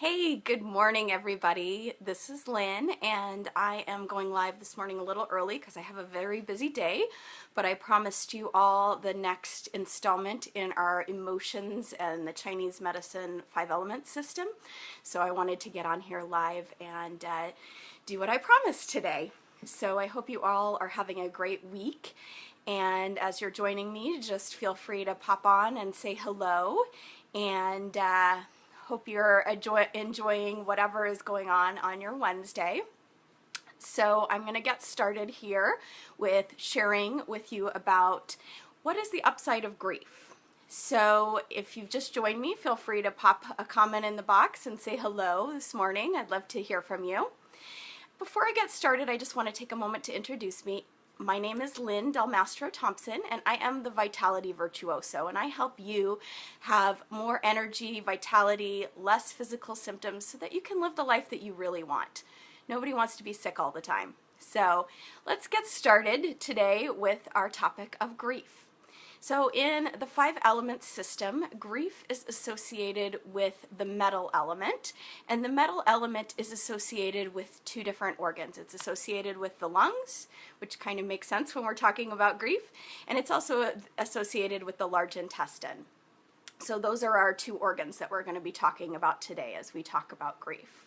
Hey, good morning, everybody. This is Lynn, and I am going live this morning a little early because I have a very busy day, but I promised you all the next installment in our emotions and the Chinese medicine five element system. So I wanted to get on here live and do what I promised today. So I hope you all are having a great week. And as you're joining me, just feel free to pop on and say hello. And hope you're enjoying whatever is going on your Wednesday. So I'm going to get started here with sharing with you about what is the upside of grief. So if you've just joined me, feel free to pop a comment in the box and say hello this morning. I'd love to hear from you. Before I get started, I just want to take a moment to introduce me. My name is Lynn Del Mastro Thompson, and I am the Vitality Virtuoso, and I help you have more energy, vitality, less physical symptoms so that you can live the life that you really want. Nobody wants to be sick all the time. So let's get started today with our topic of grief. So in the five element system, grief is associated with the metal element, and the metal element is associated with two different organs. It's associated with the lungs, which kind of makes sense when we're talking about grief, and it's also associated with the large intestine. So those are our two organs that we're going to be talking about today as we talk about grief.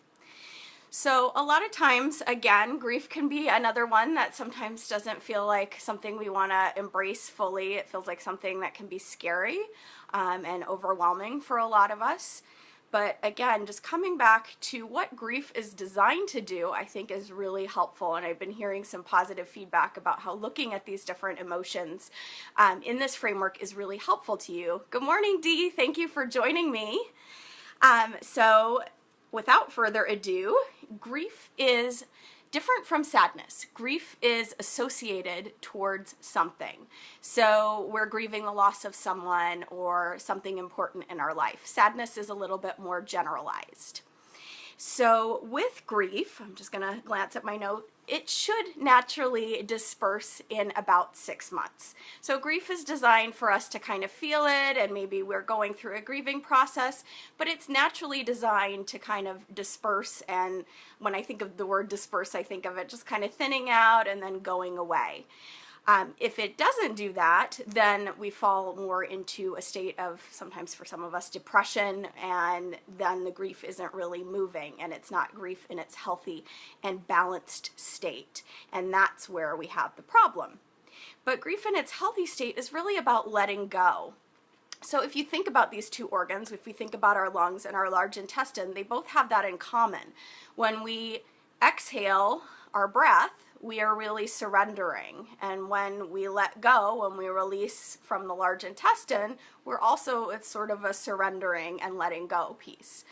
So a lot of times, again, grief can be another one that sometimes doesn't feel like something we want to embrace fully. It feels like something that can be scary and overwhelming for a lot of us. But again, just coming back to what grief is designed to do, I think is really helpful. And I've been hearing some positive feedback about how looking at these different emotions in this framework is really helpful to you. Good morning, Dee. Thank you for joining me. Without further ado, grief is different from sadness. Grief is associated towards something. So we're grieving the loss of someone or something important in our life. Sadness is a little bit more generalized. So with grief, I'm just going to glance at my note, it should naturally disperse in about 6 months. So grief is designed for us to kind of feel it, and maybe we're going through a grieving process, but it's naturally designed to kind of disperse. And when I think of the word disperse, I think of it just kind of thinning out and then going away. If it doesn't do that, then we fall more into a state of, sometimes for some of us, depression, and then the grief isn't really moving, and it's not grief in its healthy and balanced state. And that's where we have the problem. But grief in its healthy state is really about letting go. So if you think about these two organs, if we think about our lungs and our large intestine, they both have that in common. When we exhale our breath, we are really surrendering. And when we let go, when we release from the large intestine, it's sort of a surrendering and letting go piece.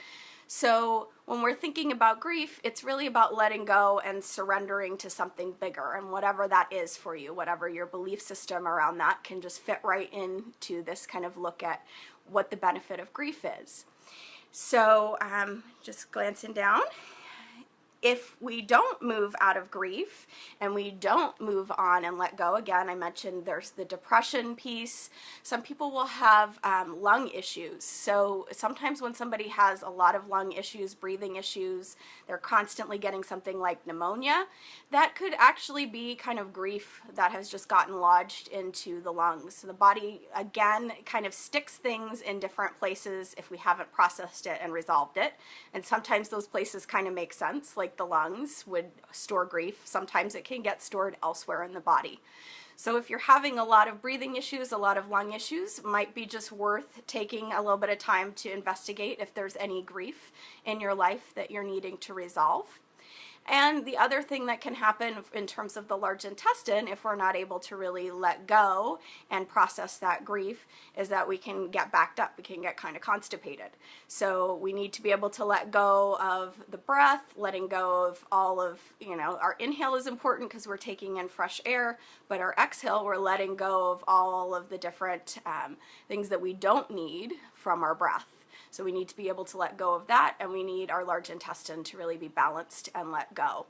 So when we're thinking about grief, it's really about letting go and surrendering to something bigger, and whatever that is for you, whatever your belief system around that can just fit right into this kind of look at what the benefit of grief is. So just glancing down. If we don't move out of grief and we don't move on and let go, again, I mentioned there's the depression piece. Some people will have lung issues. So sometimes when somebody has a lot of lung issues, breathing issues, they're constantly getting something like pneumonia, that could actually be kind of grief that has just gotten lodged into the lungs. So the body, again, kind of sticks things in different places if we haven't processed it and resolved it. And sometimes those places kind of make sense, like the lungs would store grief. Sometimes it can get stored elsewhere in the body. So if you're having a lot of breathing issues, a lot of lung issues, it might be just worth taking a little bit of time to investigate if there's any grief in your life that you're needing to resolve. And the other thing that can happen in terms of the large intestine, if we're not able to really let go and process that grief, is that we can get backed up. We can get kind of constipated. So we need to be able to let go of the breath, letting go of all of, our inhale is important because we're taking in fresh air, but our exhale, we're letting go of all of the different things that we don't need from our breath. So we need to be able to let go of that, and we need our large intestine to really be balanced and let go.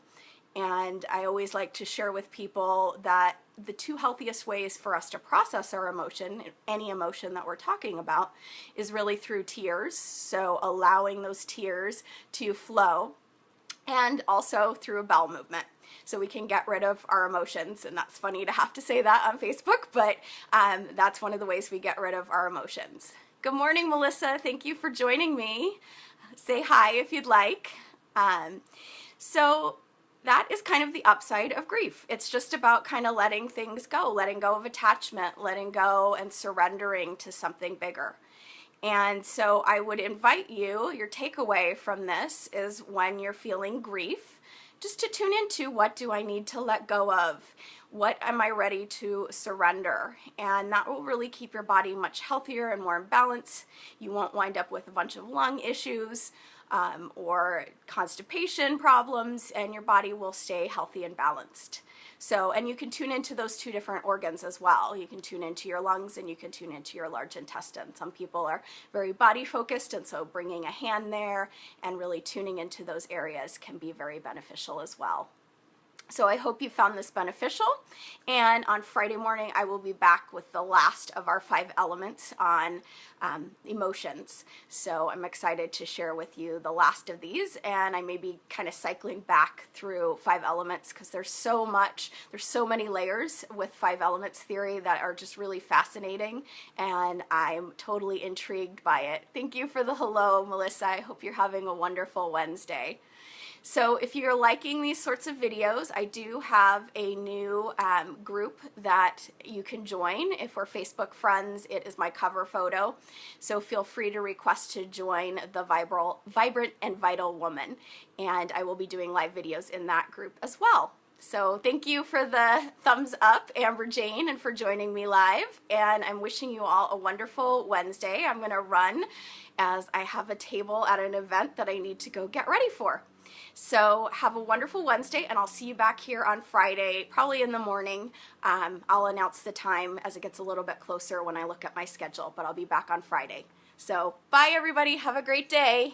And I always like to share with people that the two healthiest ways for us to process our emotion, any emotion that we're talking about, is really through tears. So allowing those tears to flow, and also through a bowel movement. So we can get rid of our emotions, and that's funny to have to say that on Facebook, but that's one of the ways we get rid of our emotions. Good morning, Melissa. Thank you for joining me. Say hi if you'd like. So that is kind of the upside of grief. It's just about kind of letting things go, letting go of attachment, letting go and surrendering to something bigger. And so I would invite you, your takeaway from this is when you're feeling grief, just to tune into, what do I need to let go of? What am I ready to surrender? And that will really keep your body much healthier and more in balance. You won't wind up with a bunch of lung issues or constipation problems, and your body will stay healthy and balanced. So, and you can tune into those two different organs as well. You can tune into your lungs and you can tune into your large intestine. Some people are very body focused, and so bringing a hand there and really tuning into those areas can be very beneficial as well. So I hope you found this beneficial, and on Friday morning I will be back with the last of our 5 elements on emotions. So I'm excited to share with you the last of these, and I may be kind of cycling back through 5 elements because there's so many layers with 5 elements theory that are just really fascinating, and I'm totally intrigued by it. Thank you for the hello, Melissa. I hope you're having a wonderful Wednesday. So if you're liking these sorts of videos, I do have a new group that you can join. If we're Facebook friends, it is my cover photo. So feel free to request to join the Vibrant and Vital Woman. And I will be doing live videos in that group as well. So thank you for the thumbs up, Amber Jane, and for joining me live. And I'm wishing you all a wonderful Wednesday. I'm going to run as I have a table at an event that I need to go get ready for. So have a wonderful Wednesday, and I'll see you back here on Friday, probably in the morning. I'll announce the time as it gets a little bit closer when I look at my schedule, but I'll be back on Friday. So bye, everybody. Have a great day.